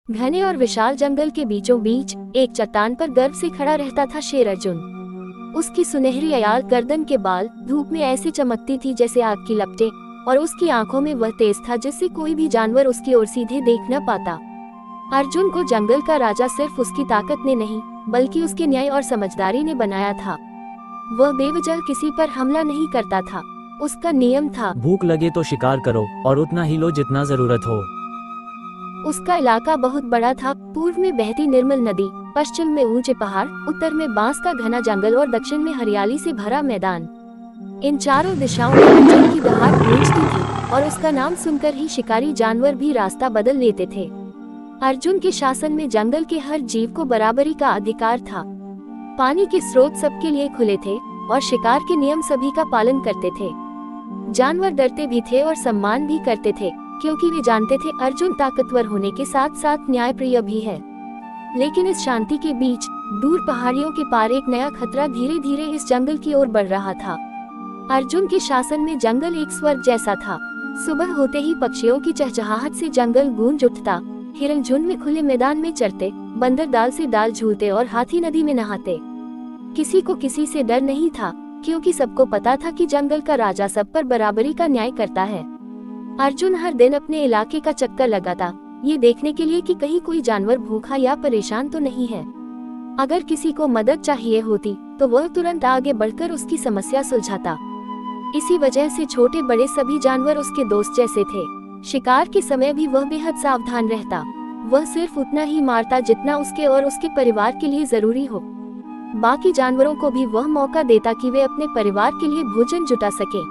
घने और विशाल जंगल के बीचों बीच एक चट्टान पर गर्व से खड़ा रहता था शेर अर्जुन। उसकी सुनहरी अयाल गर्दन के बाल धूप में ऐसी चमकती थी जैसे आग की लपटें, और उसकी आंखों में वह तेज था जिससे कोई भी जानवर उसकी ओर सीधे देख न पाता। अर्जुन को जंगल का राजा सिर्फ उसकी ताकत ने नहीं, बल्कि उसके न्याय और समझदारी ने बनाया था। वह बेवजह किसी पर हमला नहीं करता था। उसका नियम था, भूख लगे तो शिकार करो और उतना ही लो जितना जरूरत हो। उसका इलाका बहुत बड़ा था। पूर्व में बहती निर्मल नदी, पश्चिम में ऊंचे पहाड़, उत्तर में बांस का घना जंगल और दक्षिण में हरियाली से भरा मैदान। इन चारों दिशाओं में अर्जुन की दहाड़ गूंजती थी और उसका नाम सुनकर ही शिकारी जानवर भी रास्ता बदल लेते थे। अर्जुन के शासन में जंगल के हर जीव को बराबरी का अधिकार था। पानी के स्रोत सबके लिए खुले थे और शिकार के नियम सभी का पालन करते थे। जानवर डरते भी थे और सम्मान भी करते थे, क्योंकि वे जानते थे अर्जुन ताकतवर होने के साथ साथ न्यायप्रिय भी है। लेकिन इस शांति के बीच दूर पहाड़ियों के पार एक नया खतरा धीरे धीरे इस जंगल की ओर बढ़ रहा था। अर्जुन के शासन में जंगल एक स्वर्ग जैसा था। सुबह होते ही पक्षियों की चहचहाहट से जंगल गूंज उठता। हिरन झुंड में खुले मैदान में चरते, बंदर डाल से डाल झूलते और हाथी नदी में नहाते। किसी को किसी से डर नहीं था, क्योंकि सबको पता था कि जंगल का राजा सब पर बराबरी का न्याय करता है। अर्जुन हर दिन अपने इलाके का चक्कर लगाता, ये देखने के लिए कि कहीं कोई जानवर भूखा या परेशान तो नहीं है। अगर किसी को मदद चाहिए होती तो वह तुरंत आगे बढ़कर उसकी समस्या सुलझाता। इसी वजह से छोटे बड़े सभी जानवर उसके दोस्त जैसे थे। शिकार के समय भी वह बेहद सावधान रहता। वह सिर्फ उतना ही मारता जितना उसके और उसके परिवार के लिए जरूरी हो। बाकी जानवरों को भी वह मौका देता कि वे अपने परिवार के लिए भोजन जुटा सके।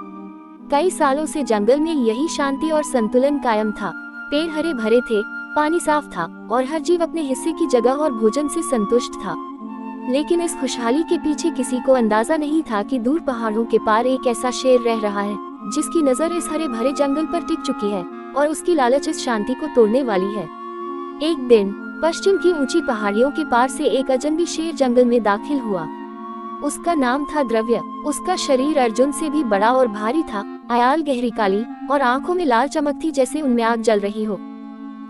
कई सालों से जंगल में यही शांति और संतुलन कायम था। पेड़ हरे भरे थे, पानी साफ था और हर जीव अपने हिस्से की जगह और भोजन से संतुष्ट था। लेकिन इस खुशहाली के पीछे किसी को अंदाजा नहीं था कि दूर पहाड़ों के पार एक ऐसा शेर रह रहा है जिसकी नजर इस हरे भरे जंगल पर टिक चुकी है और उसकी लालच इस शांति को तोड़ने वाली है। एक दिन पश्चिम की ऊंची पहाड़ियों के पार से एक अजनबी शेर जंगल में दाखिल हुआ। उसका नाम था द्रव्य। उसका शरीर अर्जुन से भी बड़ा और भारी था। अयाल गहरी काली और आंखों में लाल चमक थी जैसे उनमें आग जल रही हो।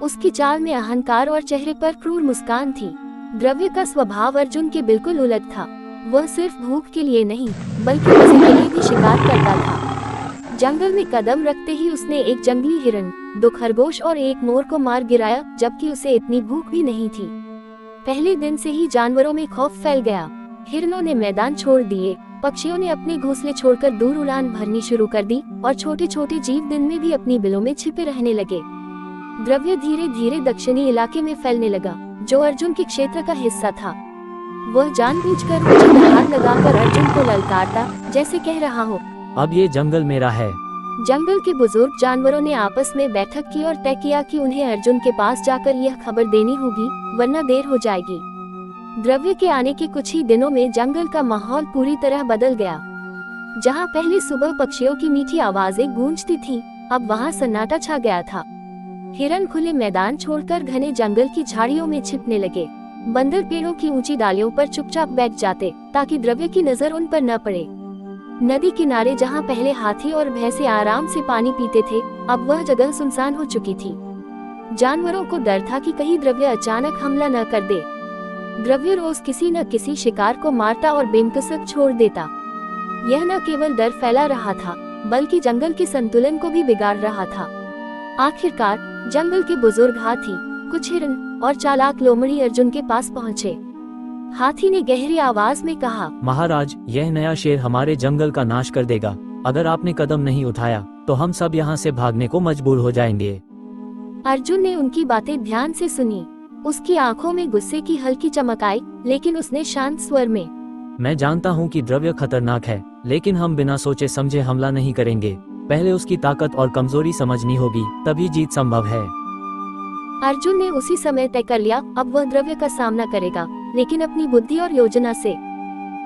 उसकी चाल में अहंकार और चेहरे पर क्रूर मुस्कान थी। द्रव्य का स्वभाव अर्जुन के बिल्कुल उलट था। वह सिर्फ भूख के लिए नहीं, बल्कि मजे के लिए भी शिकार करता था। जंगल में कदम रखते ही उसने एक जंगली हिरन, 2 खरगोश और एक मोर को मार गिराया, जबकि उसे इतनी भूख भी नहीं थी। पहले दिन से ही जानवरों में खौफ फैल गया। हिरनों ने मैदान छोड़ दिए, पक्षियों ने अपने घोंसले छोड़कर दूर उड़ान भरनी शुरू कर दी और छोटे छोटे जीव दिन में भी अपनी बिलों में छिपे रहने लगे। द्रव्य धीरे धीरे दक्षिणी इलाके में फैलने लगा, जो अर्जुन के क्षेत्र का हिस्सा था। वह जानबूझकर ऊंची दहाड़ लगाकर अर्जुन को ललकारता, जैसे कह रहा हो, अब ये जंगल मेरा है। जंगल के बुजुर्ग जानवरों ने आपस में बैठक की और तय किया कि उन्हें अर्जुन के पास जाकर यह खबर देनी होगी, वरना देर हो जाएगी। द्रव्य के आने के कुछ ही दिनों में जंगल का माहौल पूरी तरह बदल गया। जहां पहले सुबह पक्षियों की मीठी आवाजें गूंजती थीं, अब वहां सन्नाटा छा गया था। हिरन खुले मैदान छोड़कर घने जंगल की झाड़ियों में छिपने लगे। बंदर पेड़ों की ऊंची डालियों पर चुपचाप बैठ जाते ताकि द्रव्य की नजर उन पर न पड़े। नदी किनारे जहां पहले हाथी और भैंसे आराम से पानी पीते थे, अब वह जगह सुनसान हो चुकी थी। जानवरों को डर था कि कहीं द्रव्य अचानक हमला न कर दे। द्रव्य रोज किसी न किसी शिकार को मारता और बेमकसद छोड़ देता। यह न केवल डर फैला रहा था, बल्कि जंगल के संतुलन को भी बिगाड़ रहा था। आखिरकार जंगल के बुजुर्ग हाथी, कुछ हिरन और चालाक लोमड़ी अर्जुन के पास पहुँचे। हाथी ने गहरी आवाज में कहा, महाराज, यह नया शेर हमारे जंगल का नाश कर देगा। अगर आपने कदम नहीं उठाया तो हम सब यहाँ से भागने को मजबूर हो जाएंगे। अर्जुन ने उनकी बातें ध्यान से सुनी। उसकी आंखों में गुस्से की हल्की चमक आई, लेकिन उसने शांत स्वर में, मैं जानता हूँ कि द्रव्य खतरनाक है, लेकिन हम बिना सोचे समझे हमला नहीं करेंगे। पहले उसकी ताकत और कमजोरी समझनी होगी, तभी जीत संभव है। अर्जुन ने उसी समय तय कर लिया, अब वह द्रव्य का सामना करेगा, लेकिन अपनी बुद्धि और योजना से।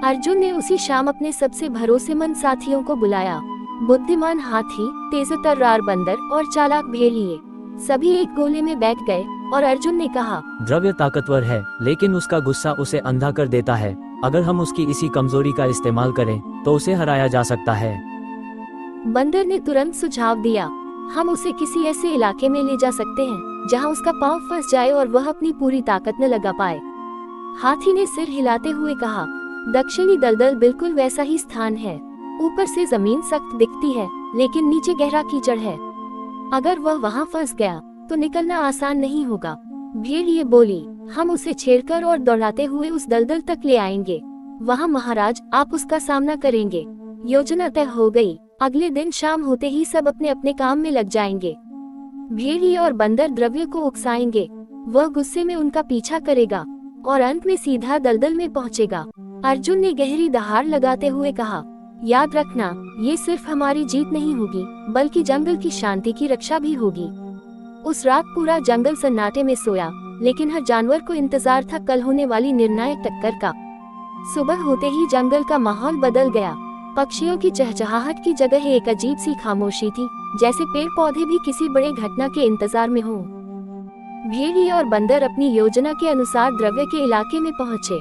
अर्जुन ने उसी शाम अपने सबसे भरोसेमंद साथियों को बुलाया। बुद्धिमान हाथी, तेज तर्रार बंदर और चालाक भेड़िए, सभी एक गोले में बैठ गए और अर्जुन ने कहा, द्रव्य ताकतवर है, लेकिन उसका गुस्सा उसे अंधा कर देता है। अगर हम उसकी इसी कमजोरी का इस्तेमाल करें तो उसे हराया जा सकता है। बंदर ने तुरंत सुझाव दिया, हम उसे किसी ऐसे इलाके में ले जा सकते हैं जहां उसका पांव फंस जाए और वह अपनी पूरी ताकत न लगा पाए। हाथी ने सिर हिलाते हुए कहा, दक्षिणी दलदल बिल्कुल वैसा ही स्थान है। ऊपर से जमीन सख्त दिखती है, लेकिन नीचे गहरा कीचड़ है। अगर वह वहां फंस गया तो निकलना आसान नहीं होगा। भेड़िए बोली, हम उसे छेड़कर और दौड़ाते हुए उस दलदल तक ले आएंगे। वहां महाराज आप उसका सामना करेंगे। योजना तय हो गई। अगले दिन शाम होते ही सब अपने अपने काम में लग जाएंगे। भेड़िए और बंदर द्रव्य को उकसाएंगे। वह गुस्से में उनका पीछा करेगा और अंत में सीधा दलदल में पहुंचेगा। अर्जुन ने गहरी दहाड़ लगाते हुए कहा, याद रखना, ये सिर्फ हमारी जीत नहीं होगी, बल्कि जंगल की शांति की रक्षा भी होगी। उस रात पूरा जंगल सन्नाटे में सोया, लेकिन हर जानवर को इंतजार था कल होने वाली निर्णायक टक्कर का। सुबह होते ही जंगल का माहौल बदल गया। पक्षियों की चहचहाहट की जगह एक अजीब सी खामोशी थी, जैसे पेड़ पौधे भी किसी बड़े घटना के इंतजार में हों। भेड़िए और बंदर अपनी योजना के अनुसार द्रव्य के इलाके में पहुंचे।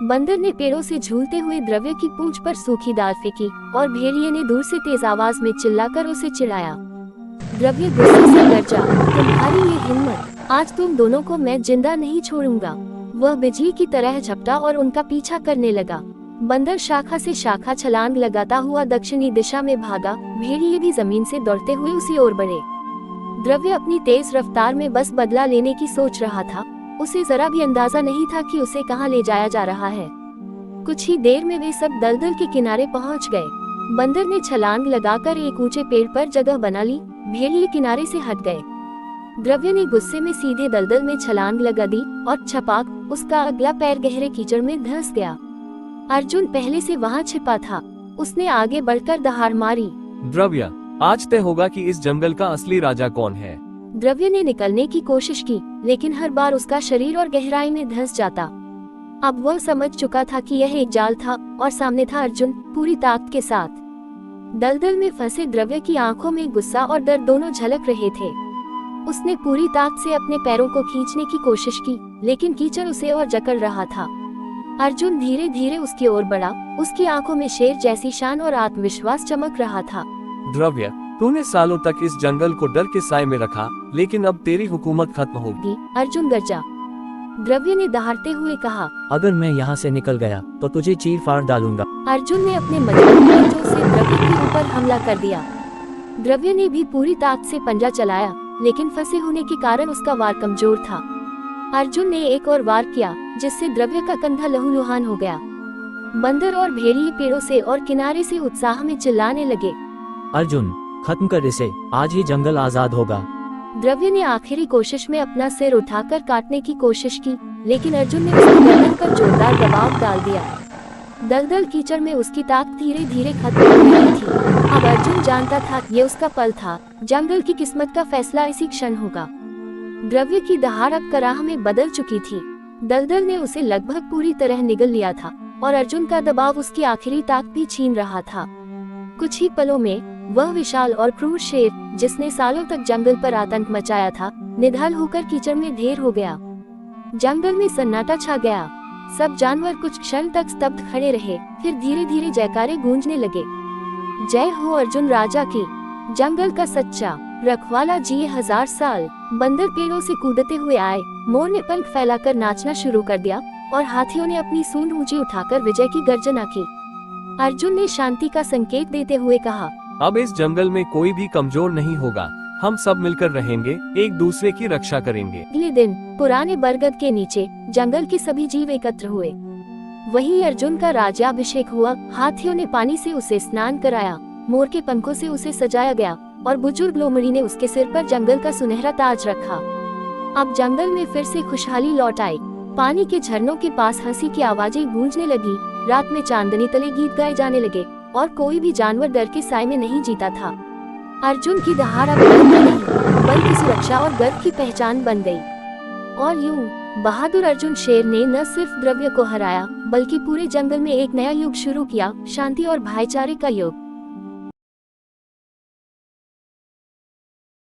बंदर ने पेड़ों से झूलते हुए द्रव्य की पूंछ पर सूखी दाल फेंकी और भेड़िए ने दूर से तेज आवाज में चिल्लाकर उसे चिढ़ाया। द्रव्य गुस्से से गरजा, तुम्हारी ये हिम्मत, आज तुम दोनों को मैं जिंदा नहीं छोड़ूंगा। वह बिजली की तरह झपटा और उनका पीछा करने लगा। बंदर शाखा से शाखा छलांग लगाता हुआ दक्षिणी दिशा में भागा। भेड़िए भी जमीन से दौड़ते हुए उसी ओर बढ़े। द्रव्य अपनी तेज रफ्तार में बस बदला लेने की सोच रहा था। उसे जरा भी अंदाजा नहीं था कि उसे कहां ले जाया जा रहा है। कुछ ही देर में वे सब दलदल के किनारे पहुंच गए। बंदर ने छलांग लगाकर एक ऊंचे पेड़ पर जगह बना ली। भेड़िए किनारे से हट गए। द्रव्य ने गुस्से में सीधे दलदल में छलांग लगा दी और छपाक उसका अगला पैर गहरे कीचड़ में धंस गया। अर्जुन पहले से वहां छिपा था। उसने आगे बढ़कर दहाड़ मारी। द्रव्य, आज तय होगा कि इस जंगल का असली राजा कौन है। द्रव्य ने निकलने की कोशिश की, लेकिन हर बार उसका शरीर और गहराई में धंस जाता। अब वह समझ चुका था कि यह एक जाल था और सामने था अर्जुन पूरी ताकत के साथ। दलदल में फंसे द्रव्य की आंखों में गुस्सा और डर दोनों झलक रहे थे। उसने पूरी ताकत से अपने पैरों को खींचने की कोशिश की, लेकिन कीचड़ उसे और जकड़ रहा था। अर्जुन धीरे धीरे उसकी ओर बढ़ा। उसकी आंखों में शेर जैसी शान और आत्मविश्वास चमक रहा था। द्रव्य, तूने सालों तक इस जंगल को डर के साए में रखा, लेकिन अब तेरी हुकूमत खत्म होगी। अर्जुन गरजा। द्रव्य ने दहाड़ते हुए कहा, अगर मैं यहाँ से निकल गया तो तुझे चीर फाड़ डालूंगा। अर्जुन ने अपने मजबूत पंजों से द्रव्य के ऊपर हमला कर दिया। द्रव्य ने भी पूरी ताकत से पंजा चलाया, लेकिन फंसे होने के कारण उसका वार कमजोर था। अर्जुन ने एक और वार किया, जिससे द्रव्य का कंधा लहूलुहान हो गया। बंदर और भेड़िए पेड़ों से और किनारे से उत्साह में चिल्लाने लगे, अर्जुन, खत्म कर इसे, आज ही जंगल आजाद होगा। द्रव्य ने आखिरी कोशिश में अपना सिर उठाकर काटने की कोशिश की, लेकिन अर्जुन ने उसकी गर्दन पर जोरदार दबाव डाल दिया। दलदल कीचड़ में उसकी ताकत धीरे धीरे खत्म हो रही थी। अब अर्जुन जानता था ये उसका पल था। जंगल की किस्मत का फैसला इसी क्षण होगा। द्रव्य की दहाड़ अब कराह में बदल चुकी थी। दलदल ने उसे लगभग पूरी तरह निगल लिया था और अर्जुन का दबाव उसकी आखिरी ताकत भी छीन रहा था। कुछ ही पलों में वह विशाल और क्रूर शेर, जिसने सालों तक जंगल पर आतंक मचाया था, निढाल होकर कीचड़ में ढेर हो गया। जंगल में सन्नाटा छा गया। सब जानवर कुछ क्षण तक स्तब्ध खड़े रहे, फिर धीरे धीरे जयकारे गूंजने लगे। जय हो अर्जुन राजा की। जंगल का सच्चा रखवाला जिए 1000 साल। बंदर पेड़ों से कूदते हुए आए। मोर ने पंख फैलाकर नाचना शुरू कर दिया और हाथियों ने अपनी सूंड ऊंची उठाकर विजय की गर्जना की। अर्जुन ने शांति का संकेत देते हुए कहा, अब इस जंगल में कोई भी कमजोर नहीं होगा। हम सब मिलकर रहेंगे, एक दूसरे की रक्षा करेंगे। अगले दिन पुराने बरगद के नीचे जंगल के सभी जीव एकत्र हुए। वहीं अर्जुन का राज्याभिषेक हुआ। हाथियों ने पानी से उसे स्नान कराया, मोर के पंखों से उसे सजाया गया और बुजुर्ग लोमड़ी ने उसके सिर पर जंगल का सुनहरा ताज रखा। अब जंगल में फिर से खुशहाली लौट आई। पानी के झरनों के पास हंसी की आवाजें गूंजने लगी। रात में चांदनी तले गीत गाए जाने लगे और कोई भी जानवर डर के साए में नहीं जीता था। अर्जुन की दहाड़ अब डर नहीं, बल्कि सुरक्षा और गर्व की पहचान बन गई। और यूं बहादुर अर्जुन शेर ने न सिर्फ द्रव्य को हराया, बल्कि पूरे जंगल में एक नया युग शुरू किया, शांति और भाईचारे का युग।